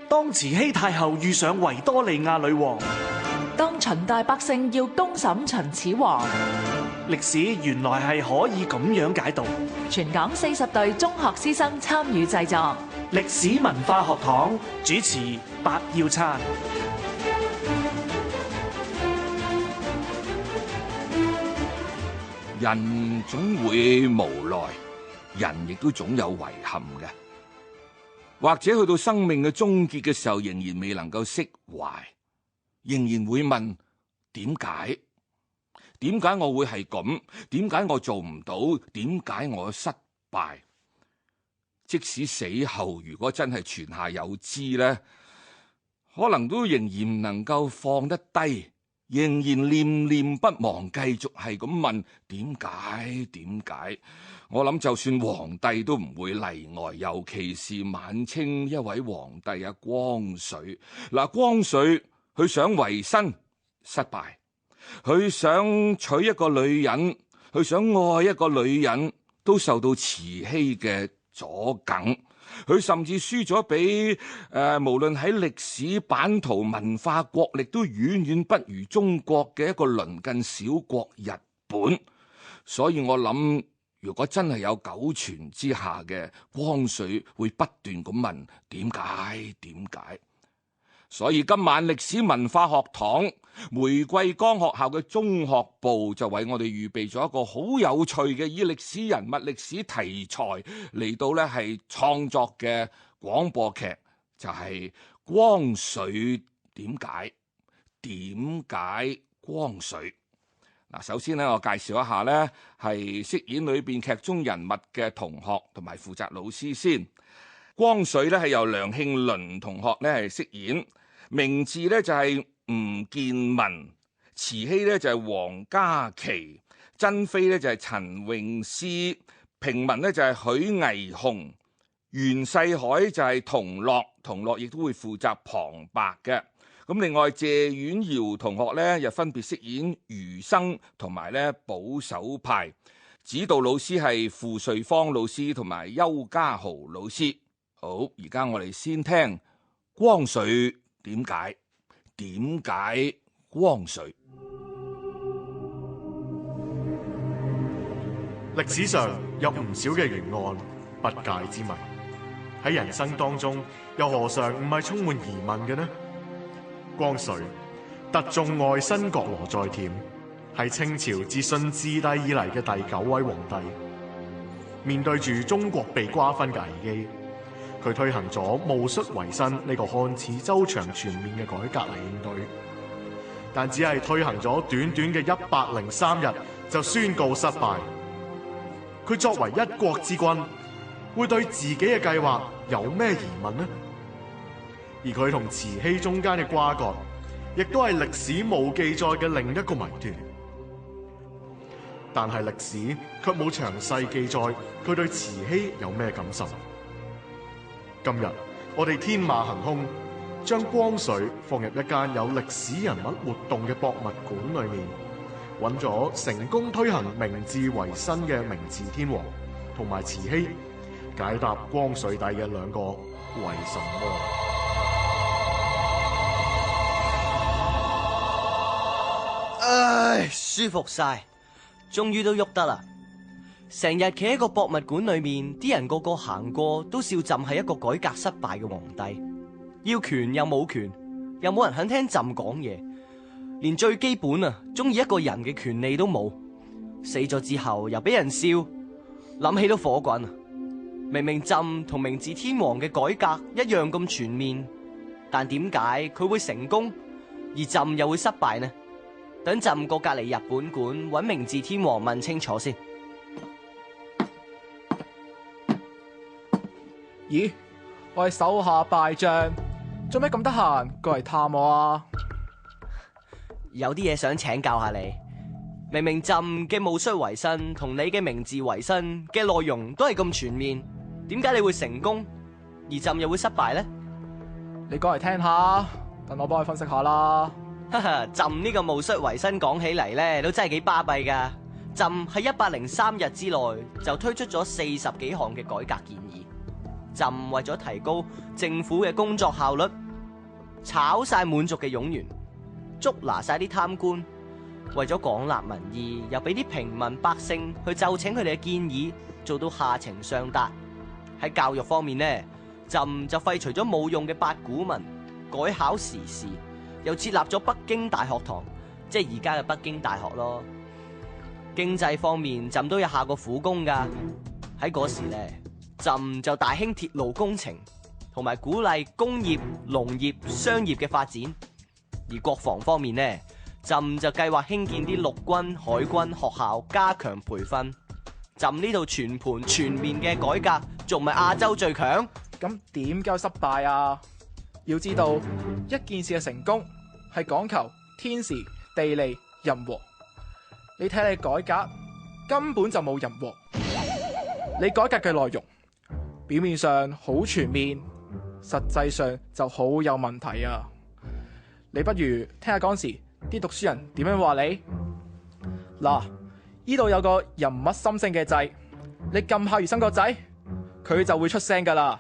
當慈禧太后遇上維多利亞女王，當秦大百姓要公審秦始皇，歷史原來係可以咁樣解讀。全港40隊中學師生參與製作，歷史文化學堂主持白耀燦。人總會無奈，人亦都總有遺憾嘅，或者去到生命嘅終結嘅時候，仍然未能夠釋懷，仍然會問點解？點解我會係咁？點解我做唔到？點解我失敗？即使死後如果真係泉下有知呢，可能都仍然唔能夠放得低。仍然念念不忘，繼續係咁問點解？點解？我諗就算皇帝都唔會例外，尤其是晚清一位皇帝啊，光緒。嗱，光緒佢想維新失敗，佢想娶一個女人，佢想愛一個女人，都受到慈禧嘅阻梗。佢甚至輸咗俾無論喺歷史版圖、文化國力都遠遠不如中國嘅一個鄰近小國日本。所以我諗，如果真係有九泉之下嘅，光緒會不斷咁問點解？點解？所以今晚歷史文化學堂玫瑰崗學校嘅中學部就為我哋預備咗一個好有趣嘅以歷史人物、歷史題材嚟到呢係創作嘅廣播劇，就係光緒點解？點解光緒？嗱，首先呢，我介紹一下呢係飾演裏邊劇中人物嘅同學同埋負責老師先。光緒呢係由梁慶倫同學呢係飾演，名字呢就係吳建文，慈禧呢就係黃嘉琪，珍妃呢就係陳詠詩，平民呢就係許巍雄，袁世凱就係同樂，同樂亦都會負責旁白嘅。咁另外謝婉瑤同學呢又分別飾演餘生同埋呢保守派，指導老師係傅瑞芳老師同埋邱家豪老師。好，而家我哋先聽光緒點解？點解光緒？歷史上有唔少嘅懸案、不解之謎，喺人生當中又何嘗唔係充滿疑問嘅呢？光緒，特重愛新覺羅在湉，係清朝自順治帝以嚟嘅第9位皇帝。面對住中國被瓜分嘅危機，佢推行咗戊戌維新呢個看似周詳全面嘅改革嚟應對，但只係推行咗短短嘅103日就宣告失敗。佢作為一國之君，會對自己嘅計劃有咩疑問呢？而佢同慈禧中間嘅瓜葛，亦都係歷史冇記載嘅另一個謎團。但係歷史卻冇詳細記載佢對慈禧有咩感受。今日我哋天馬行空，將光緒放入一間有歷史人物活動嘅博物館裏面，揾咗成功推行明治維新嘅明治天皇同埋慈禧，解答光緒帝嘅2個為什麼。唉，舒服晒，終於都喐得啦！成日企喺個博物館裏面，啲人個個行過都笑朕係一個改革失敗嘅皇帝，要權又冇權，又冇人肯聽朕講嘢，連最基本中意一個人嘅權利都冇。死咗之後又俾人笑，諗起都火滾。明明朕同明治天皇嘅改革一樣咁全面，但點解佢會成功，而朕又會失敗呢？等朕過隔籬日本館揾明治天皇問清楚先。咦，我係手下敗將，做咩咁得閒過嚟探我啊？有啲嘢想請教下你。明明朕嘅戊戌維新同你嘅明治維新嘅內容都係咁全面，點解你會成功，而朕又會失敗呢？你講嚟聽下，等我幫你分析下啦。哈哈，朕呢個戊戌維新講起嚟呢，都真係幾巴閉噶。朕喺103日之內就推出咗40幾項嘅改革建議，朕為咗提高政府嘅工作效率，炒晒滿族嘅冗員，捉拿晒啲貪官，為咗廣納民意，又俾啲平民百姓去奏請佢哋嘅建議，做到下情上達。喺教育方面呢，朕就廢除咗冇用嘅八股文，改考時事，又設立咗北京大學堂，即係而家嘅北京大學咯。經濟方面，朕都有下過苦功噶。喺嗰時呢，朕就大興鐵路工程，同埋鼓勵工業、農業、商業嘅發展。而國防方面呢，朕就計劃興建啲陸軍、海軍學校，加強培訓。朕呢度全盤全面嘅改革，仲唔係亞洲最強？咁點解失敗啊？要知道，一件事嘅成功係講求天時、地利、人和。你睇你改革根本就冇人和。你改革嘅內容表面上好全面，實際上就好有問題啊！你不如聽下嗰時啲讀書人點樣話你。嗱，呢度有個人物心聲嘅掣，你撳下余生個掣，佢就會出聲噶啦。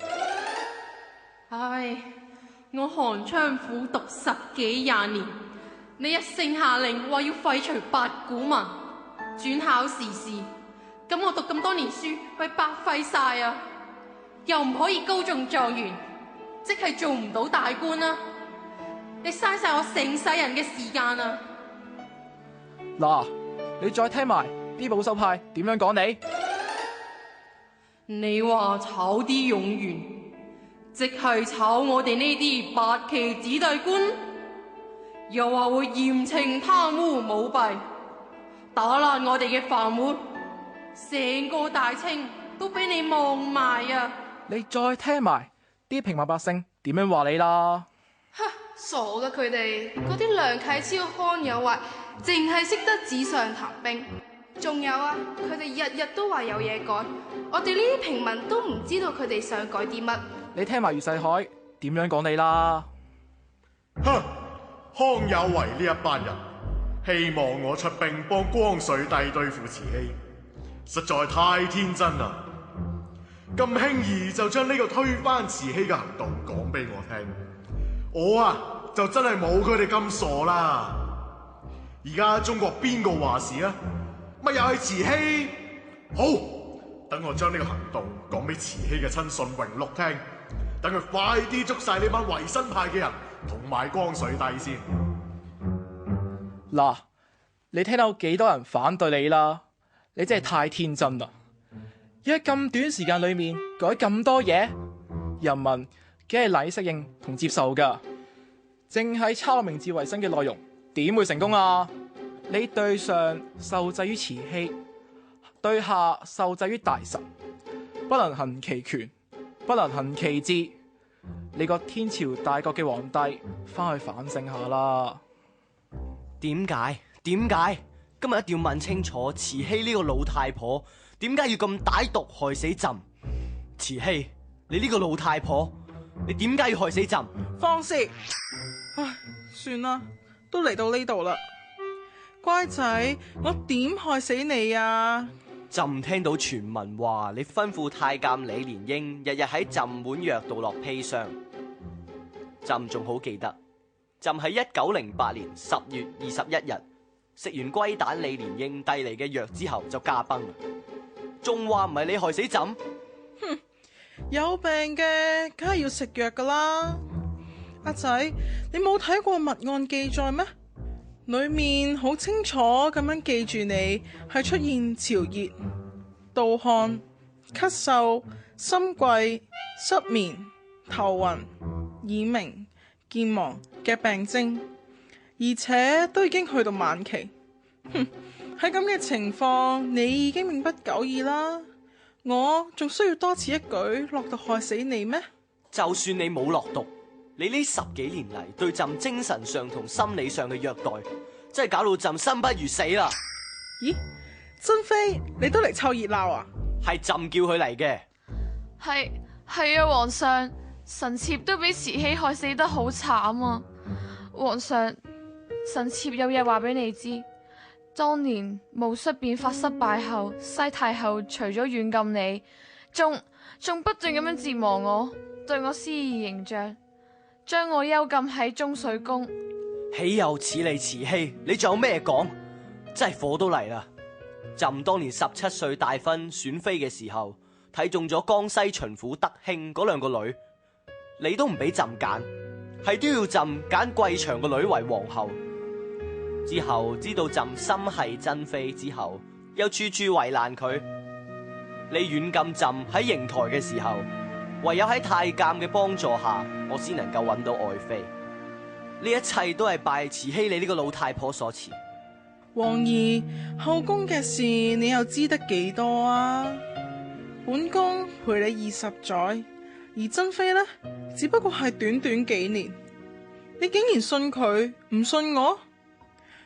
唉，我寒窗苦讀10幾20年，你一聲下令話要廢除八股文，轉考時事，咁我讀咁多年書咪白費晒啊！又唔可以高中狀元，即係做唔到大官啊！你嘥晒我成世人嘅時間啊！嗱，你再聽埋啲保守派點樣講你？你話炒啲冗員，即係炒我哋呢啲八旗子弟官，又話會嚴懲貪污舞弊，打爛我哋嘅飯碗，成個大清都俾你望埋啊！你再聽埋啲平民百姓點樣話你啦？傻噶佢哋，嗰啲梁啟超、康有為，淨係識得紙上談兵。仲有啊，佢哋日日都話有嘢改，我哋呢啲平民都唔知道佢哋想改啲乜。你聽埋余世凱點樣講你啦？哼，康有為呢一班人希望我出兵幫光緒帝對付慈禧，實在太天真啦！咁輕易就將呢個推翻慈禧嘅行動講俾我聽，我啊就真係冇佢哋咁傻啦！而家中國邊個話事啊？咪又係慈禧？好，等我將呢個行動講俾慈禧嘅親信榮祿聽，等佢快啲捉晒呢班維新派嘅人同埋光緒帝先。嗱，你聽到幾多人反對你啦？你真係太天真啦！要喺咁短時間裏面改咁多嘢，人民梗係難以適應同接受噶。淨係抄明治維新嘅內容，點會成功啊？你對上受制於慈禧，對下受制於大臣，不能行其權，不能行其志。你個天朝大國嘅皇帝，翻去反省下啦。點解？點解？今日一定要問清楚慈禧呢個老太婆，點解要咁歹毒害死朕？慈禧，你呢個老太婆，你點解要害死朕？方氏，唉，算啦，都嚟到呢度啦。乖仔，我點害死你啊？朕聽到傳聞話你吩咐太監李蓮英日日喺朕碗藥度落砒霜，朕仲好記得。朕喺1908年10月21日食完龜蛋李蓮英遞嚟嘅藥之後就駕崩，仲話唔係你害死朕？哼，有病嘅梗係要食藥噶啦。阿仔，你冇睇過密案記載咩？裏面好清楚咁樣記住你係出現潮熱、盜汗、咳嗽、心悸、失眠、頭暈、耳鳴、健忘嘅病徵，而且都已經去到晚期。哼，喺咁嘅情況，你已經命不久矣啦。我仲需要多此一舉落毒害死你咩？就算你冇落毒，你呢10幾年嚟對朕精神上同心理上嘅虐待，真係搞到朕生不如死啦！咦，珍妃，你都嚟湊熱鬧啊？係朕叫佢嚟嘅。係啊，皇上，臣妾都俾慈禧害死得好慘啊！皇上，臣妾有嘢話俾你知。當年戊戌變法失敗後，西太后除咗軟禁你，仲不斷咁樣折磨我，對我施以形象，將我幽禁喺中水宮。豈有此理慈禧，你仲有咩講？真係火都嚟啦！朕當年17歲大婚選妃嘅時候，睇中咗江西巡撫德興嗰兩個女，你都唔俾朕揀，係都要朕揀桂祥個女為皇后。之後知道朕心係珍妃之後，又處處為難佢。你軟禁朕喺瀛台嘅時候，唯有喺太監嘅幫助下，我先能夠揾到愛妃。呢一切都係拜慈禧你呢個老太婆所賜。皇兒，後宮嘅事你又知得幾多啊？本宮陪你20載，而珍妃呢，只不過係短短幾年。你竟然信佢，唔信我？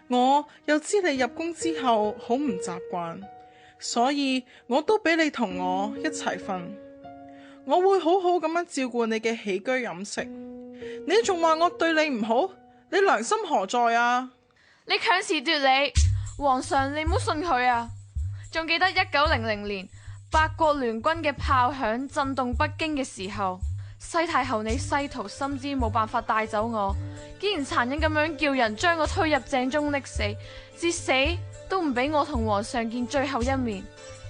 我又知你入宮之後好唔習慣，所以我都俾你同我一齊瞓。我會好好咁樣照顧你嘅起居飲食。你仲話我對你唔好，你良心何在啊？你強詞奪理，皇上你唔好信佢啊！仲記得1900年八國聯軍嘅炮響震動北京嘅時候，西太后你西圖深知冇辦法帶走我，竟然殘忍咁樣叫人將我推入井中溺死，至死都唔俾我同皇上見最後一面。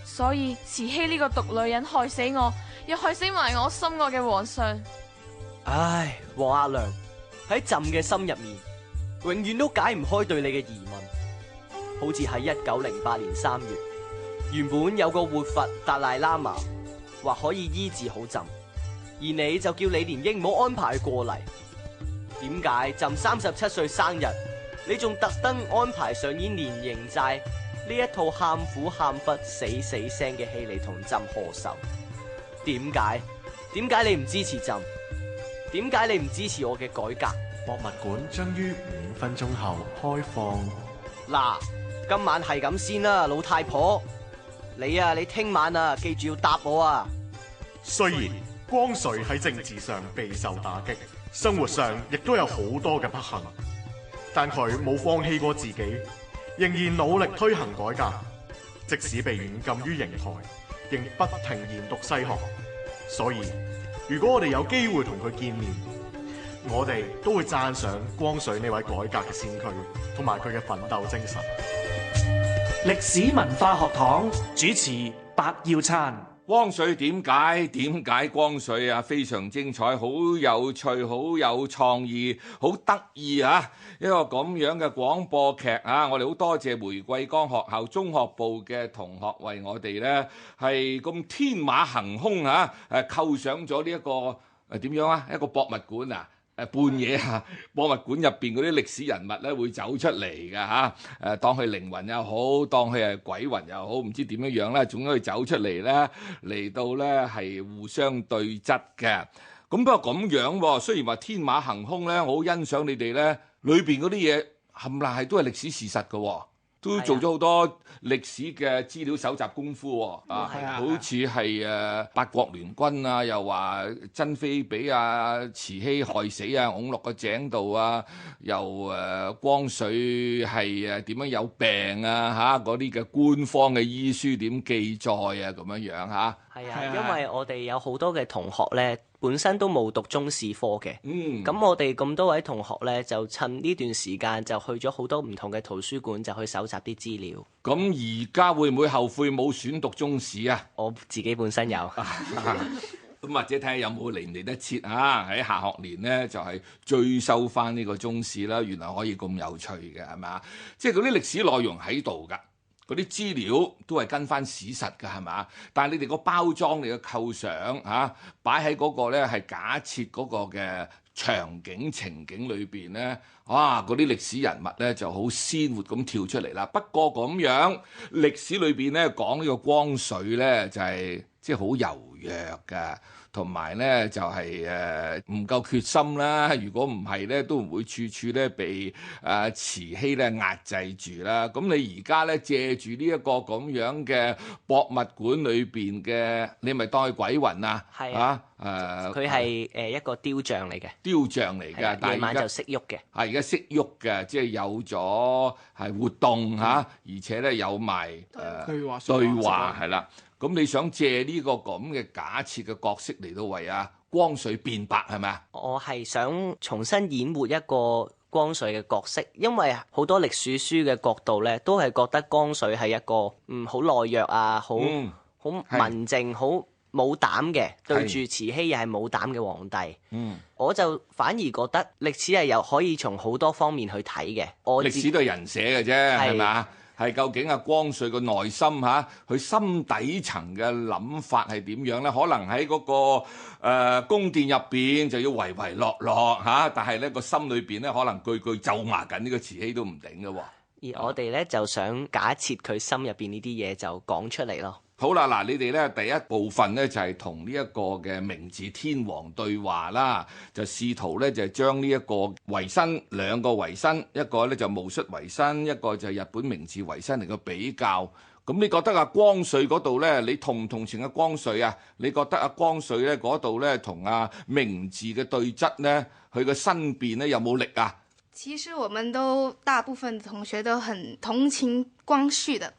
所以慈禧呢個毒女人害死我，又害死埋我心愛嘅皇上。唉，王阿娘喺朕嘅心入面，永遠都解唔開對你嘅疑問。好似喺1908年3月，原本有個活佛達賴喇嘛話可以醫治好朕，而你就叫李蓮英唔好安排佢過嚟。點解朕37歲生日，你仲特登安排上演連營寨呢一套喊苦喊忽死死聲嘅戲嚟同朕賀壽？點解你唔支持朕？點解你唔支持我嘅改革？博物館將於5分鐘後開放。嗱，今晚係咁先啦，老太婆。你聽晚記住要答我啊！雖然光緒喺政治上備受打擊，生活上亦都有好多嘅不幸，但佢冇放棄過自己，仍然努力推行改革。即使被軟禁於瀛台，仍不停研讀西學。所以，如果我哋有機會同佢見面，我哋都會讚賞光緒呢位改革嘅先驅，同埋佢嘅奮鬥精神。歷史文化學堂主持白耀燦。光緒點解光緒啊？非常精彩，好有趣，好有創意，好得意啊！一個咁樣嘅廣播劇啊！我哋好多謝玫瑰崗學校中學部嘅同學為我哋呢係咁天馬行空啊！構想咗呢一個點樣啊？一個博物館啊！半夜啊，博物館入邊嗰啲歷史人物咧會走出嚟嘅嚇，當佢靈魂又好，當佢係鬼魂又好，唔知點樣咧，總之佢走出嚟咧，嚟到咧係互相對質嘅。咁不過咁樣喎，雖然話天馬行空咧，我好欣賞你哋咧，裏邊嗰啲嘢冚唪唥係都係歷史事實嘅喎。都做咗好多歷史嘅資料搜集功夫喎，好似係八國聯軍啊，又話珍妃俾慈禧害死啊，㧬落個井度啊，又光緒係點樣有病啊嗰啲嘅官方嘅醫書點記載啊咁樣樣嚇。係啊，因為我哋有好多嘅同學咧，本身都冇讀中史科嘅，咁我哋咁多位同學咧，就趁呢段時間就去咗好多唔同嘅圖書館，就去搜集啲資料。咁而家會唔會後悔冇選讀中史啊？我自己本身有，咁或者睇下有冇嚟唔嚟得切啊？喺下學年呢，就係追收翻呢個中史啦。原來可以咁有趣嘅，係咪啊？即係嗰啲歷史內容喺度㗎。嗰啲資料都係跟翻史實㗎，係嘛？但係你哋個包裝、你嘅構想嚇，擺喺嗰個咧係假設嗰個嘅場景情景裏邊咧，哇！嗰啲歷史人物咧就好鮮活咁跳出嚟啦。不過咁樣歷史裏邊咧講呢個光緒咧就係即係好柔弱㗎。同埋咧就係唔夠決心啦，如果唔係咧都唔會處處咧被慈禧咧壓制住啦。咁你而家咧借住呢一個咁樣嘅博物館裏邊嘅，你咪當佢鬼魂啊？係啊，佢係一個雕像嚟嘅，雕像嚟嘅，但係夜晚就識喐嘅，而家識喐嘅，即係有咗係活動嚇，而且咧有埋對話係啦。咁你想借呢個咁嘅假設嘅角色嚟到為光緒辯白係咪啊？我係想重新演活一個光緒嘅角色，因為好多歷史書嘅角度咧，都係覺得光緒係一個好懦弱啊，好文靜、好冇膽嘅，對住慈禧又係冇膽嘅皇帝。我就反而覺得歷史係可以從好多方面去睇嘅。歷史都係人寫嘅啫，係咪啊？係究竟光緒個內心佢心底層嘅諗法係點樣咧？可能喺嗰個宮殿入邊就要唯唯諾諾但係咧個心裏邊咧可能句句咒罵緊呢個慈禧都唔頂嘅喎。而我哋咧就想假設佢心入邊呢啲嘢就講出嚟咯。好啦，嗱，你哋咧第一部分咧就係同呢一個嘅明治天皇對話啦，就試圖咧就係將呢一個維新兩個維新，一個咧就戊戌維新，一個就係日本明治維新嚟個比較。咁你覺得光緒嗰度咧，你同唔同情光緒啊？你覺得光緒咧嗰度咧同明治嘅對質咧，佢個申辯咧有冇力啊？其實我們都大部分同學都很同情光緒的。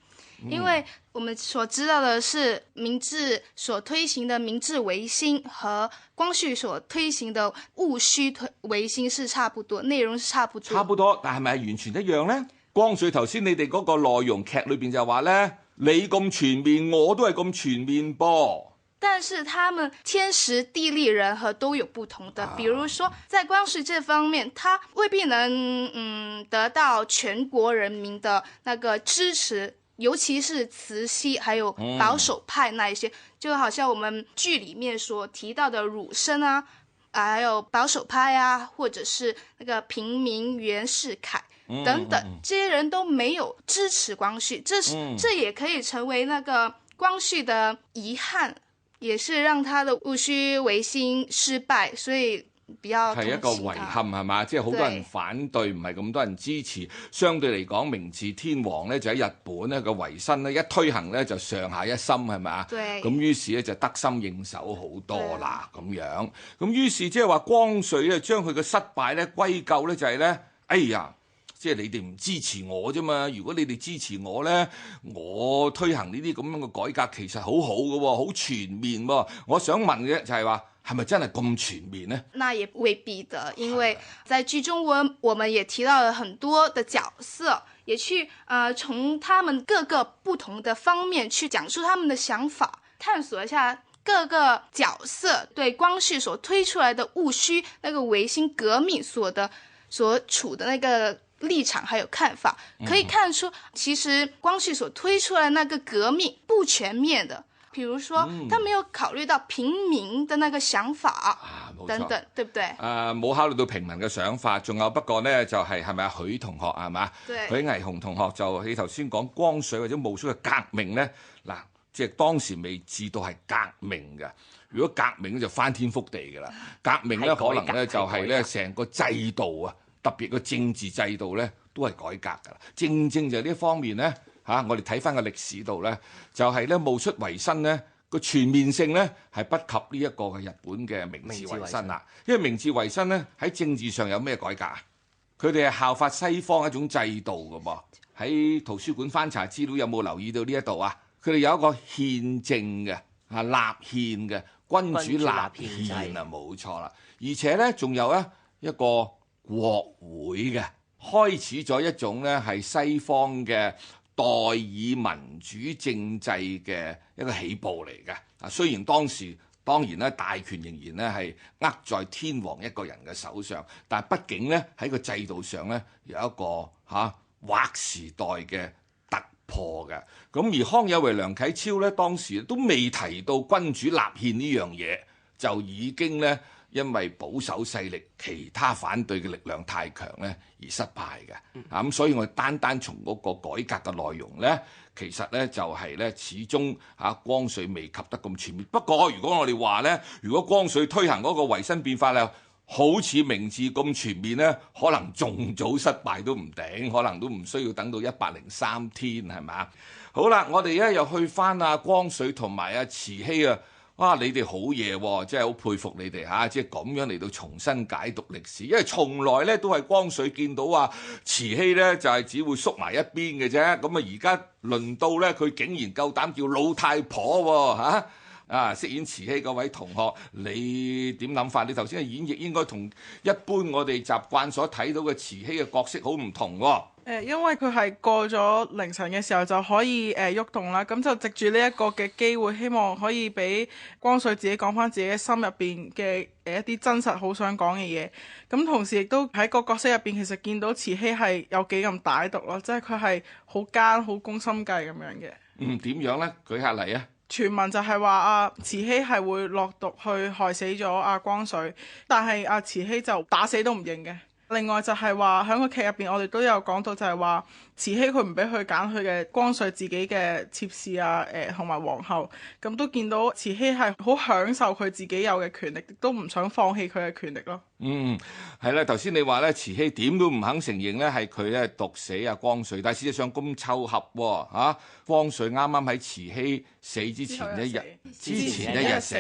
因為我們所知道的是明治所推行的明治維新和光緒所推行的戊戌維新是差不多，內容是差不多，但係咪完全一樣呢？光緒頭先你哋嗰個內容劇裏邊就話呢，你咁全面，我都係咁全面噃。但是他們天時地利人和都有不同的，比如說在光緒這方面，他未必能得到全國人民的那個支持。尤其是慈禧還有保守派那一些，就好像我們劇裡面所提到的儒生啊，還有保守派啊，或者是那個平民袁世凱等等，這些人都沒有支持光緒，這也可以成為那個光緒的遺憾，也是讓他的戊戌維新失敗，所以係一個遺憾係嘛？即係好多人反對，唔係咁多人支持。相對嚟講，明治天皇咧就喺日本咧個維新咧一推行咧就上下一心係咪？咁於是咧就得心應手好多啦咁樣。咁於是即係話光緒咧將佢嘅失敗咧歸咎咧就係咧，哎呀！即係你哋唔支持我啫嘛！如果你哋支持我呢，我推行呢啲咁樣嘅改革其實好好嘅喎，好全面喎。我想問嘅就係話，係咪真係咁全面呢？那也未必的，因為在劇中我們也提到了很多的角色，也去從他們各個不同的方面去講述他們的想法，探索一下各個角色對光緒所推出來的戊戌那個維新革命所處的那個立場還有看法，可以看出其實光緒所推出來的那個革命不全面的，比如說他沒有考慮到平民的那個想法等等，對不對？冇考慮到平民嘅想法，仲有不過呢就係咪許同學係嘛？許毅雄同學就你頭先講光緒或者戊戌嘅革命呢，嗱，即係當時未至到係革命嘅。如果革命就翻天覆地㗎啦，革命咧可能咧就係咧成個制度啊，特別個政治制度咧都係改革㗎啦。正就係呢一方面咧我哋睇翻個歷史度咧，就係咧戊戌維新咧個全面性咧係不及呢一個嘅日本嘅明治維新啦。因為明治維新咧喺政治上有咩改革啊？佢哋係效法西方一種制度㗎噃。喺圖書館翻查資料有冇留意到呢一度啊？佢哋有一個憲政嘅立憲嘅。君主立憲啊，冇錯啦，而且咧仲有一個國會嘅，開始咗一種咧係西方嘅代議民主政制嘅一個起步嚟嘅。啊，雖然當然咧大權仍然咧係握在天皇一個人嘅手上，但係畢竟咧喺個制度上咧有一個劃時代嘅破嘅。咁而康有為、梁啟超咧，當時都未提到君主立憲呢樣嘢，就已經咧因為保守勢力、其他反對嘅力量太強咧而失敗嘅。咁所以我哋單從嗰個改革嘅內容咧，其實咧就係咧始終光緒未及得咁全面。不過如果我哋話咧，如果光緒推行嗰個維新變法咧，好似明治咁全面呢，可能仲早失敗都唔頂，可能都唔需要等到103天，係咪？好啦，我哋又去翻光緒同埋慈禧啊，哇！你哋好嘢喎，真係好佩服你哋嚇，即係咁樣嚟到重新解讀歷史，因為從來咧都係光緒見到啊慈禧咧就係只會縮埋一邊嘅啫，咁啊而家輪到咧佢竟然夠膽叫老太婆喎嚇！飾演慈禧嗰位同學，你點諗法？你頭先嘅演繹應該同一般我哋習慣所睇到嘅慈禧嘅角色好唔同喎。因為佢係過咗凌晨嘅時候就可以喐動啦，咁就藉住呢一個嘅機會，希望可以俾光緒自己講翻自己心入邊嘅一啲真實好想講嘅嘢。咁同時亦都喺個角色入邊，其實見到慈禧係有幾咁歹毒咯，即係佢係好奸、好攻心計咁樣嘅。點樣呢？舉下例啊！傳聞就係話慈禧係會落毒去害死咗光緒，但係慈禧就打死都唔認嘅。另外就係話喺個劇入邊，我哋都有講到就係話慈禧佢唔俾佢揀佢嘅光緒自己嘅妾侍同埋皇后，咁都見到慈禧係好享受佢自己有嘅權力，亦都唔想放棄佢嘅權力咯。係啦，頭先你話咧慈禧點都唔肯承認咧係佢咧毒死光緒，但係事實上咁湊合喎。光緒啱啱喺慈禧死之前一日死，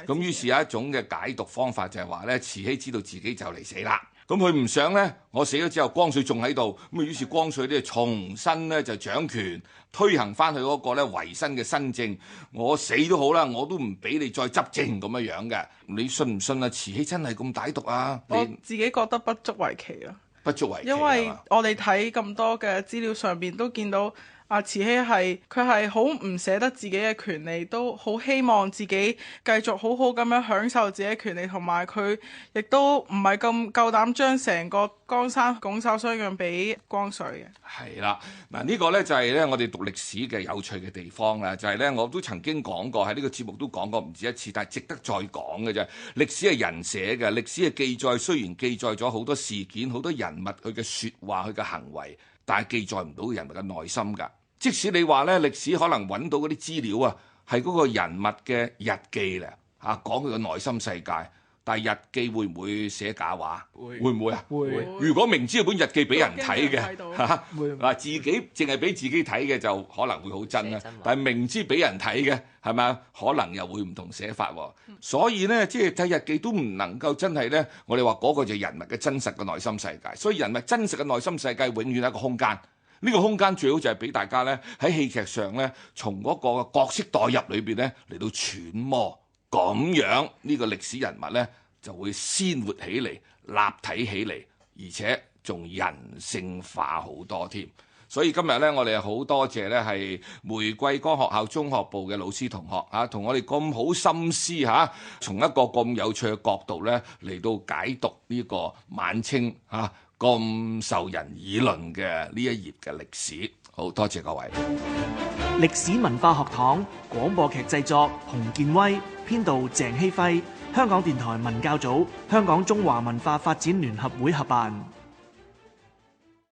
咁於是有一種嘅解讀方法就係話咧慈禧知道自己就嚟死啦。咁佢唔想呢，我死咗之後，光緒仲喺度，咁於是光緒咧重新咧就掌權，推行翻佢嗰個咧維新嘅新政。我死都好啦，我都唔俾你再執政咁樣嘅。你信唔信啊？慈禧真係咁歹毒啊？我自己覺得不足為奇咯，不足為奇。因為我哋睇咁多嘅資料上邊都見到。慈禧佢係好唔捨得自己嘅權利，都好希望自己繼續好好咁樣享受自己嘅權利，同埋佢亦都唔係咁夠膽將成個江山拱手相讓俾光緒嘅。係啦，嗱呢個呢就係呢我哋讀歷史嘅有趣嘅地方啦，就係呢我都曾經講過喺呢個節目都講過唔止一次，但係值得再講嘅啫。歷史係人寫嘅，歷史嘅記載雖然記載咗好多事件、好多人物佢嘅説話、佢嘅行為，但係記載唔到人物嘅內心㗎。即使你話咧，歷史可能揾到嗰啲資料啊，係嗰個人物嘅日記咧，講佢嘅內心世界，但係日記會唔會寫假話？會唔會啊？會。如果明知有本日記俾人睇嘅，自己淨係俾自己睇嘅就可能會好真啦。但係明知俾人睇嘅，係咪啊？可能又會唔同寫法喎。所以咧，即係睇日記都唔能夠真係咧，我哋話嗰個就係人物嘅真實嘅內心世界。所以人物真實嘅內心世界永遠係一個空間。呢個空間最好就係俾大家咧喺戲劇上咧，從嗰個角色代入裏邊咧嚟到揣摩，咁樣呢個歷史人物咧就會鮮活起嚟、立體起嚟，而且仲人性化好多添。所以今日咧，我哋好多謝咧係玫瑰崗學校中學部嘅老師同學同我哋咁好心思從一個咁有趣嘅角度咧嚟到解讀呢個晚清咁受人議論嘅呢一頁嘅歷史，好多謝各位。歷史文化學堂廣播劇製作洪建威，編導鄭希輝，香港電台文教組、香港中華文化發展聯合會合辦。